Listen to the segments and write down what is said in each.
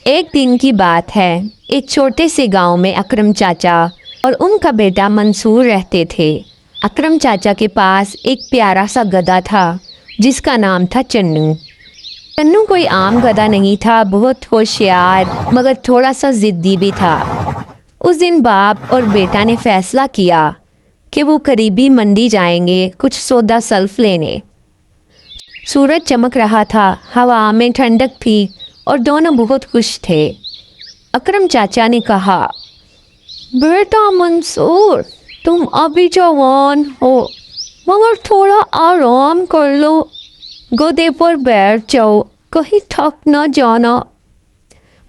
एक दिन की बात है। एक छोटे से गांव में अकरम चाचा और उनका बेटा मंसूर रहते थे। अकरम चाचा के पास एक प्यारा सा गधा था जिसका नाम था चन्नू। चन्नू कोई आम गधा नहीं था, बहुत होशियार मगर थोड़ा सा जिद्दी भी था। उस दिन बाप और बेटा ने फैसला किया कि वो करीबी मंडी जाएंगे कुछ सौदा सल्फ लेने। सूरज चमक रहा था, हवा में ठंडक थी और दोनों बहुत खुश थे। अकरम चाचा ने कहा, बेटा मंसूर, तुम अभी जवान हो मगर थोड़ा आराम कर लो, गधे पर बैठ जाओ, कहीं थक न जाना।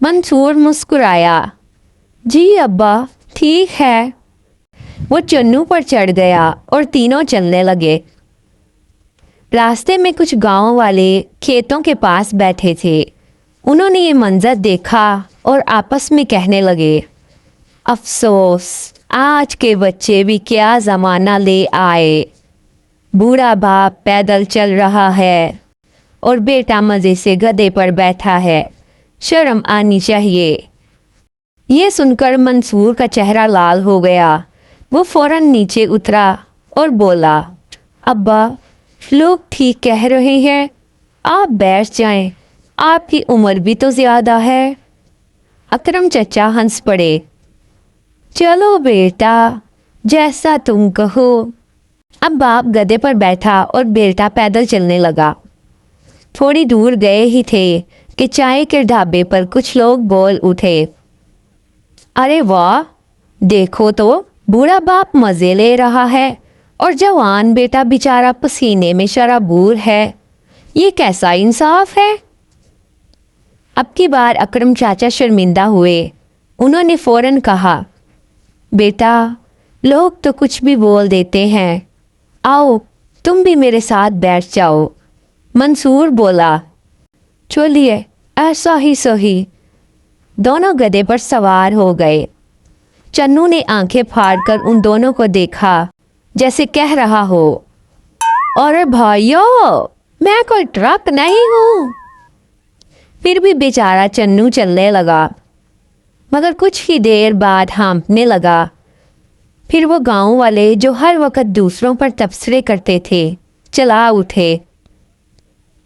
मंसूर मुस्कुराया, जी अब्बा ठीक है। वो चन्नू पर चढ़ गया और तीनों चलने लगे। रास्ते में कुछ गांव वाले खेतों के पास बैठे थे। उन्होंने ये मंजर देखा और आपस में कहने लगे, अफसोस, आज के बच्चे भी क्या ज़माना ले आए। बूढ़ा बाप पैदल चल रहा है और बेटा मज़े से गधे पर बैठा है, शर्म आनी चाहिए। ये सुनकर मंसूर का चेहरा लाल हो गया। वो फौरन नीचे उतरा और बोला, अब्बा लोग ठीक कह रहे हैं, आप बैठ जाएं, आपकी उम्र भी तो ज़्यादा है। अकरम चचा हंस पड़े, चलो बेटा जैसा तुम कहो। अब बाप गधे पर बैठा और बेटा पैदल चलने लगा। थोड़ी दूर गए ही थे कि चाय के ढाबे पर कुछ लोग बोल उठे, अरे वाह, देखो तो बूढ़ा बाप मज़े ले रहा है और जवान बेटा बेचारा पसीने में शराबूर है, ये कैसा इंसाफ है। अब की बार अकरम चाचा शर्मिंदा हुए। उन्होंने फौरन कहा, बेटा लोग तो कुछ भी बोल देते हैं, आओ तुम भी मेरे साथ बैठ जाओ। मंसूर बोला, चलिए ऐसा ही सही। दोनों गधे पर सवार हो गए। चन्नू ने आंखें फाड़कर उन दोनों को देखा, जैसे कह रहा हो, अरे भाइयों मैं कोई ट्रक नहीं हूँ। फिर भी बेचारा चन्नू चलने लगा, मगर कुछ ही देर बाद हाँफने लगा। फिर वो गांव वाले जो हर वक्त दूसरों पर तबसरे करते थे चला उठे।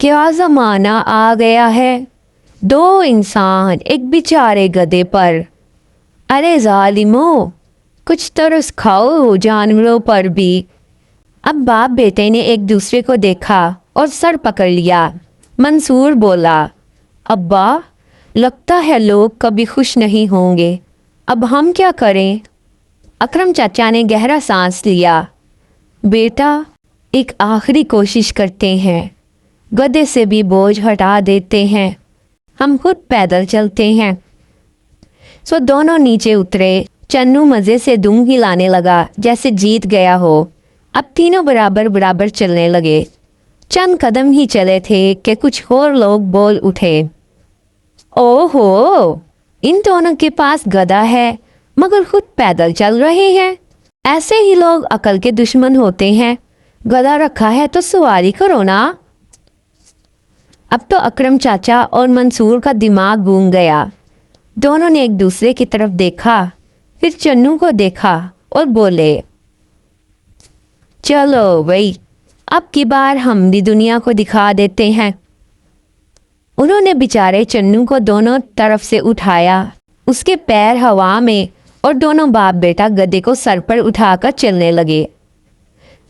क्या ज़माना आ गया है, दो इंसान एक बेचारे गधे पर। अरे जालिमो, कुछ तरस खाओ जानवरों पर भी। अब बाप बेटे ने एक दूसरे को देखा और सर पकड़ लिया। मंसूर बोला, अब्बा लगता है लोग कभी खुश नहीं होंगे, अब हम क्या करें। अकरम चाचा ने गहरा सांस लिया, बेटा एक आखिरी कोशिश करते हैं, गधे से भी बोझ हटा देते हैं, हम खुद पैदल चलते हैं। सो दोनों नीचे उतरे। चन्नू मज़े से दुम हिलाने लगा जैसे जीत गया हो। अब तीनों बराबर बराबर चलने लगे। चंद कदम ही चले थे कि कुछ और लोग बोल उठे, ओहो, इन दोनों के पास गधा है मगर खुद पैदल चल रहे हैं। ऐसे ही लोग अकल के दुश्मन होते हैं, गधा रखा है तो सवारी करो ना। अब तो अकरम चाचा और मंसूर का दिमाग गूंग गया। दोनों ने एक दूसरे की तरफ देखा, फिर चन्नू को देखा और बोले, चलो भाई अब की बार हम भी दुनिया को दिखा देते हैं। उन्होंने बेचारे चन्नू को दोनों तरफ से उठाया, उसके पैर हवा में और दोनों बाप बेटा गधे को सर पर उठाकर चलने लगे।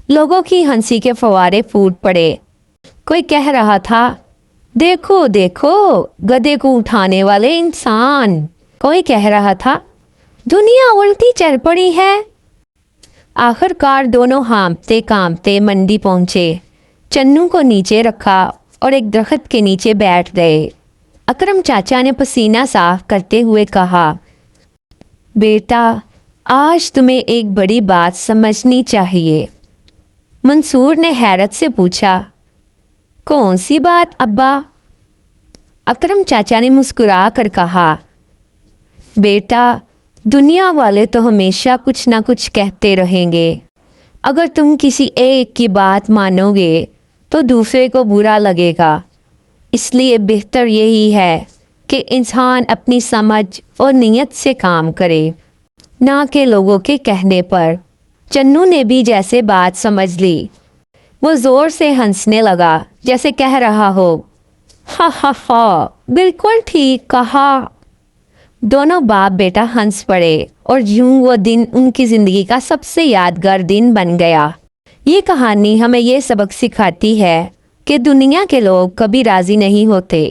लोगों की हंसी के फव्वारे फूट पड़े। कोई कह रहा था, देखो देखो गधे को उठाने वाले इंसान। कोई कह रहा था, दुनिया उल्टी चल पड़ी है। आखिरकार दोनों हाँफते कांपते मंडी पहुंचे। चन्नू को नीचे रखा और एक दरख्त के नीचे बैठ गए। अकरम चाचा ने पसीना साफ करते हुए कहा, बेटा आज तुम्हें एक बड़ी बात समझनी चाहिए। मंसूर ने हैरत से पूछा, कौन सी बात अब्बा। अकरम चाचा ने मुस्कुरा कर कहा, बेटा दुनिया वाले तो हमेशा कुछ ना कुछ कहते रहेंगे। अगर तुम किसी एक की बात मानोगे तो दूसरे को बुरा लगेगा, इसलिए बेहतर यही है کہ انسان اپنی سمجھ اور نیت سے کام کرے، نہ کہ لوگوں کے کہنے پر۔ چنو نے بھی جیسے بات سمجھ لی، وہ زور سے ہنسنے لگا جیسے کہہ رہا ہو، ہا ہا ہا، بالکل ٹھیک کہا۔ دونوں باپ بیٹا ہنس پڑے اور یوں وہ دن ان کی زندگی کا سب سے یادگار دن بن گیا۔ یہ کہانی ہمیں یہ سبق سکھاتی ہے کہ دنیا کے لوگ کبھی راضی نہیں ہوتے،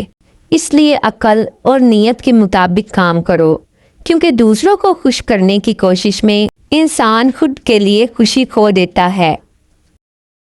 اس لیے عقل اور نیت کے مطابق کام کرو، کیونکہ دوسروں کو خوش کرنے کی کوشش میں انسان خود کے لیے خوشی کھو دیتا ہے۔